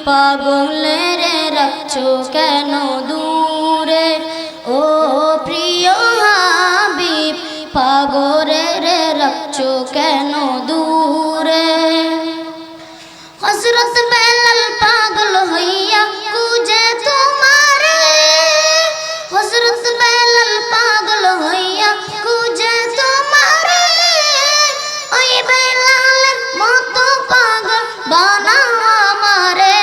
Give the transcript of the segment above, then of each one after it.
পাগলের রাখছো কেন দূরে ও প্রিয় হাবিব পাগলের রাখছো কেন দূরে হযরত বেলাল পাগল হইয়া খুঁজে তোমারে হযরত বেলাল পাগল হইয়া খুঁজে তোমারে ওই বেলালের মতো পাগল বানাও আমারে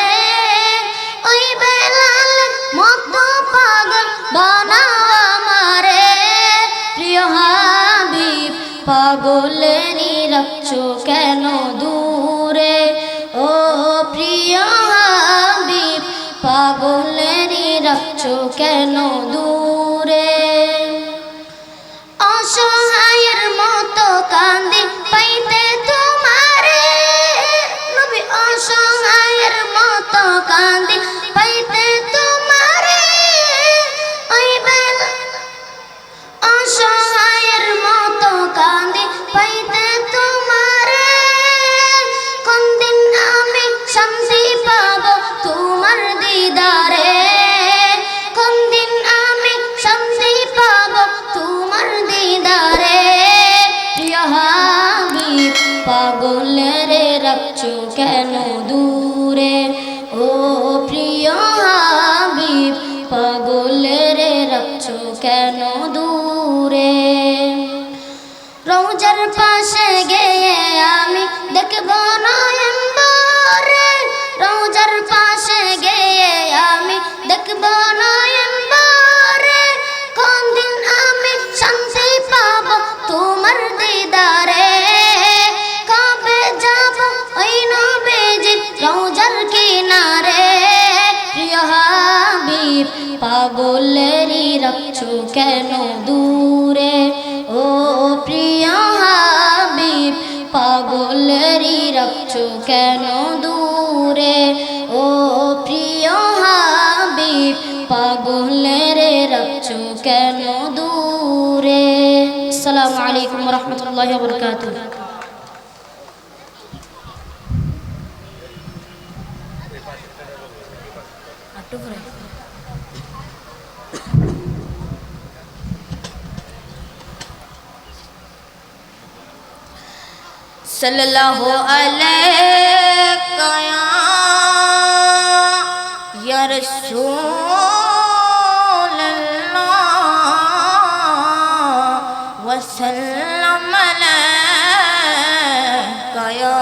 ওই বেলালের মতো পাগল বানাও আমারে প্রিয় হাবিব পাগলেরই রাখছো কেন দূরে ও প্রিয় হাবিব পাগলেরই রাখছো কেন দূরে অসহায়ের মতো কান্দি পাইতে তোমারে নবী অসহায়ের মতো কান্দি পাইতে তোমারে ওই বেলা অসহায়ের মতো কান্দি পাইতে তোমারে কোন দিন আমি শান্তি পাবো তোমার দিদারে কোন দিন আমি শান্তি পাবো তোমার দিদারে প্রিয় হাবিব পাগলের রাখছো কেন দূরে ও প্রিয় হাবিব পাগলের রাখছো কেন দূরে রওজার পাশে গিয়ে আমি দেখবো নয়নবারে রওজার পাশে গিয়ে আমি দেখবো নয়নবারে কোন দিন আমি শান্তি পাবো তোমার দিদারে কবে যাব ওই নবীজির রওজার কিনারে প্রিয় হাবিব পাগলেরই রাখছো কেন দূরে ও প্রিয় হাবিব পাগলেরই রাখছো কেন দূরে ও প্রিয় হাবিব পাগলের রাখছো কেন দূরে আসসালামু আলাইকুম ওয়া রাহমাতুল্লাহি ওয়া বারাকাতুহু सल्लल्लाहु अलैका या रसूल अल्लाह वसल्लम अलैका या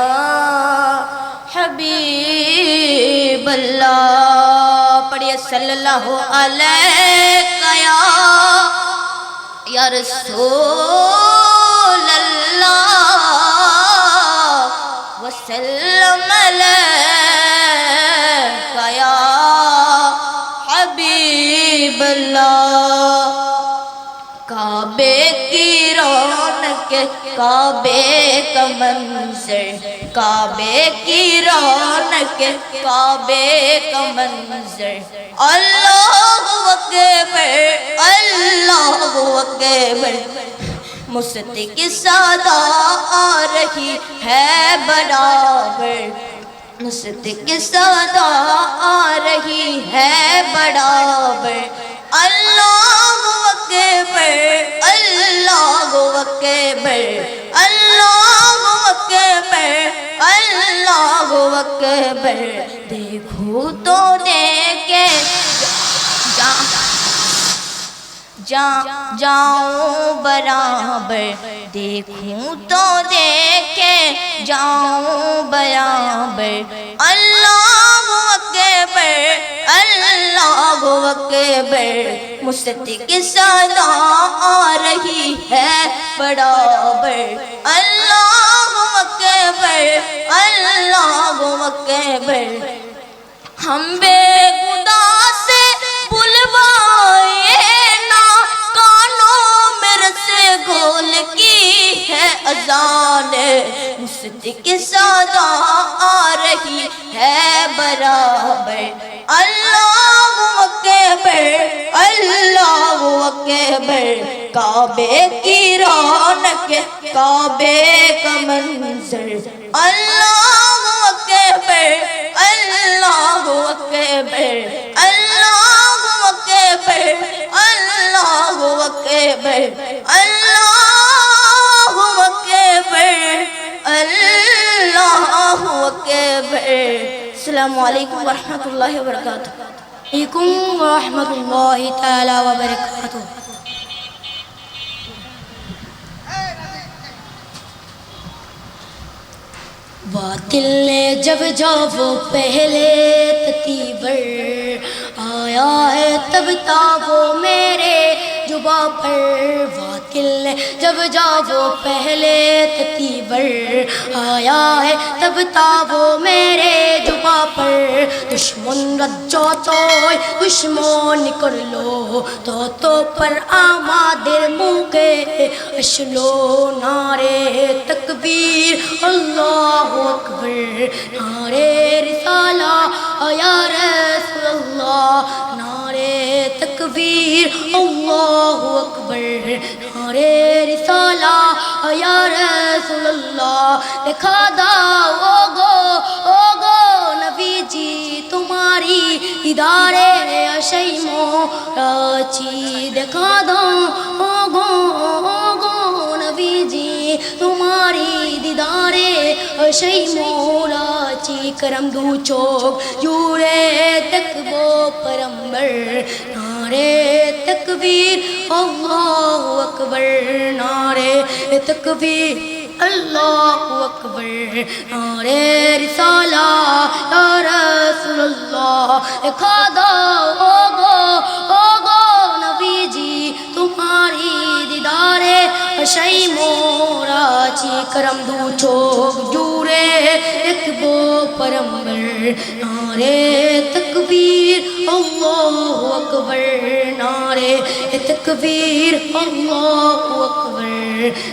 हबीब अल्लाह पढ़िए सल्लल्लाहु अलैका या रसूल वसल्लम अलैका या हबीब अल्लाह काबे की रौनक काबे का मंजर काबे की रौनक काबे का मंजर अल्लाहु अकबर अल्लाहु अकबर मुस्ती की सदा आ रही है बराबर मुस्ती की सदा आ रही है बराबर अल्लाहु अकबर अल्लाहु अकबर अल्लाहु अकबर अल्लाहु अकबर देखो तो देखे जाऊं बराबर देखूं तो देखे जाऊं बराबर अल्लाहु अकबर अल्लाहु अकबर मुस्ती की सदा आ रही है बराबर अल्लाहु अकबर अल्लाहु अकबर हम बेखुदा से बुलवाए गोल की है अजान मुस्ती की सदा आ रही है बराबर अल्लाहु अकबर अल्लाहु अकबर काबे की रौनक काबे का मंजर अल्लाहु अकबर अल्लाहु اللہ اکبر اللہ اکبر اللہ اکبر اللہ اکبر۔ السلام علیکم ورحمۃ اللہ وبرکاتہ۔ علیکم ورحمۃ اللہ تعالی وبرکاتہ۔ باطل نے جب وہ پہلے تکبیر آیا ہے تب تا وہ میرے جبا پر۔ باطل نے جب وہ پہلے تکبیر آیا ہے تب تا وہ میرے جبا پر۔ دشمن رجو تو دشمن کر لو تو پر آمادر موقع اشلو نعرے تکبیر اللہ اکبر نعرے رسالہ یا رسول اللہ نعرے تکبیر اللہ اکبر نعرے رسالہ یا رسول اللہ۔ دکھا دا اوگو نبی جی تمہاری ادارے اشیمو راچی۔ دکھا دا اوگو نبی جی تمہاری دیدارے اشیمو راچی۔ کرم دو چوک جورے تک وہ پیغمبر نعرے تکبیر اللہ اکبر نعرے تکبیر اللہ اکبر نعرے رسالہ یا رسول اللہ۔ دکھا دو اوگو نبی جی تمہاری دیدارے اشیمو راچی۔ کرم دو چوک جورے ایک وہ پیغمبر نعرے تکبیر اللہ اکبر نعرے تکبیر اللہ اکبر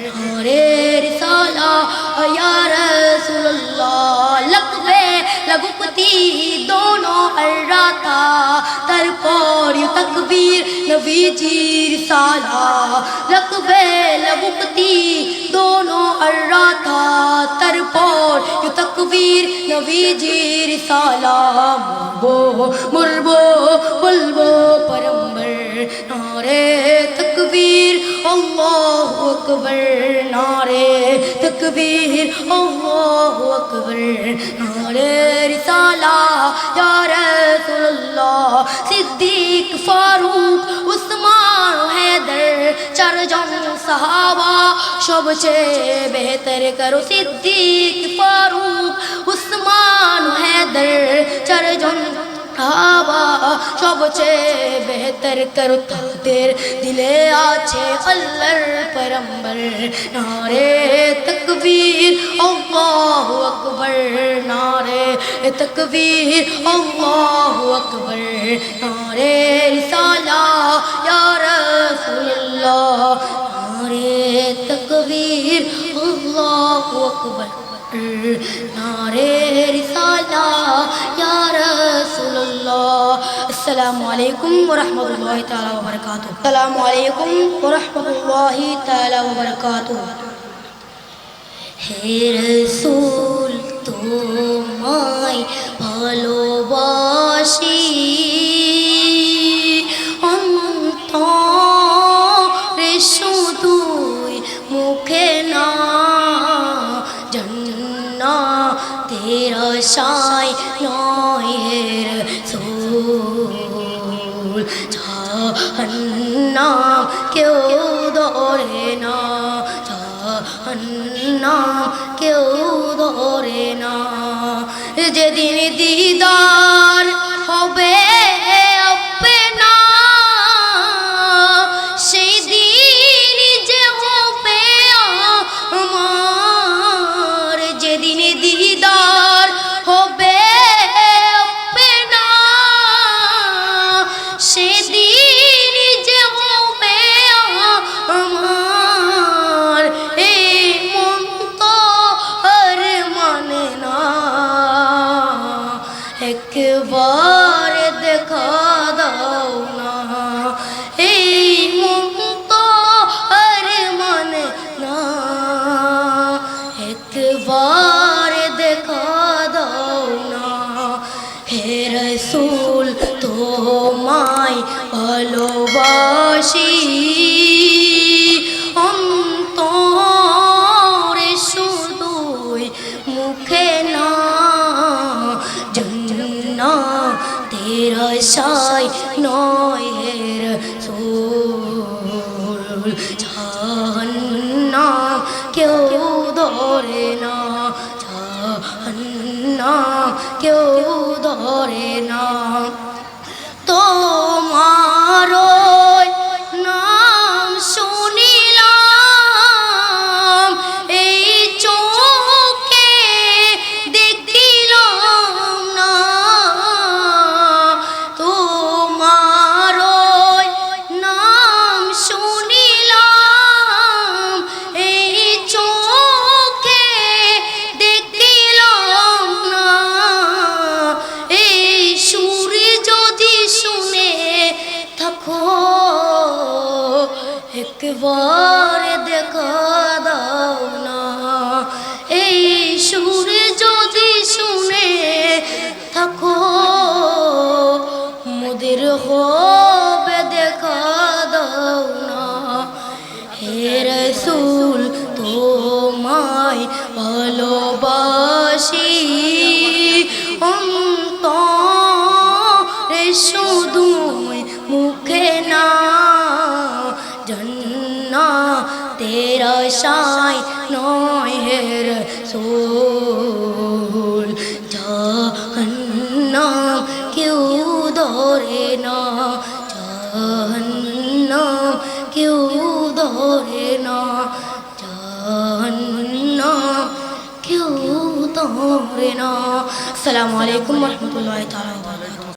نعرے رسالہ یا رسول اللہ۔ لقبے لبکتی دونوں ارراتا تر پر یو تکبیر نبی جی رسالہ۔ لقبے لبکتی دونوں ارراتا تر پر یو تکبیر نبی جی رسالہ۔ مربو بلبو پیغمبر نعرے تکبیر اللہ اکبر نعرے تکبیر اللہ اکبر نعرے رسالہ یا رسول اللہ۔ صدیق فاروق عثمان حیدر چارজন صحابہ সবচেয়ে বেহতর করো। সিদ্দিক ফারুক উসমান হায়দার চারজন সাহাবা সবচেয়ে বেহতর করো। তাদের দিলে আছে আল্লাহর পয়গম্বর নারে তকবীর আল্লাহু আকবার নারে তকবীর আল্লাহু আকবার নারে রিসালা ইয়া রাসূলুল্লাহ নারে তকবীর আল্লাহু আকবার নারে রিসালা ইয়া রাসূলুল্লাহ। السلام علیکم ورحمۃ اللہ تعالی وبرکاتہ۔ السلام علیکم ورحمۃ اللہ تعالی وبرکاتہ۔ হে রাসূল তোমায় ভালোবাসি অন্তরে শুধুই মুখে না জান্নাতের আশায় নয় হে রাসূল। জাহান্নাম কেউ ধরে না জাহান্নাম কেউ ধরে না। যেদিন দিদার হবে আপনা সেই দিন যে হবে আমার। যেদিন দিদার হবে আপনা সেদিন যে হবে আমার। এই মন তো আর মানে না একবার দেখা দাও না। এই মন তো আর মানে না একবার দেখা দাও না। হে রাসূল তোমায় ভালোবাসি অন্তরে শুধুই মুখে না জান্নাতের আশায় নয় হে রাসূল জাহান্নাম কেউ ধরে না জাহান্নাম কেউ ধরে না তোমার নাম শুনিলাম এই চোখে দেখিলাম না তোমার নাম শুনিলাম এই চোখে দেখিলাম না এই সুরে যদি শুনে থাকো একবার দেখা দাও না এই সুরে যদি শুনে থাকো মোদের হবে দেখা দাও না হে রাসূল তোমায় ভালোবাসি অন্তরে শুধুই মুখে না জান্নাতের আশায় নয় হে রাসূল জাহান্নাম কেউ ধরে না জাহান্নাম কেউ ধরে না জাহান্নাম কেউ ধরে না। আসসালামু আলাইকুম ওয়া রাহমাতুল্লাহি তাআলা ওয়া বারাকাতুহু।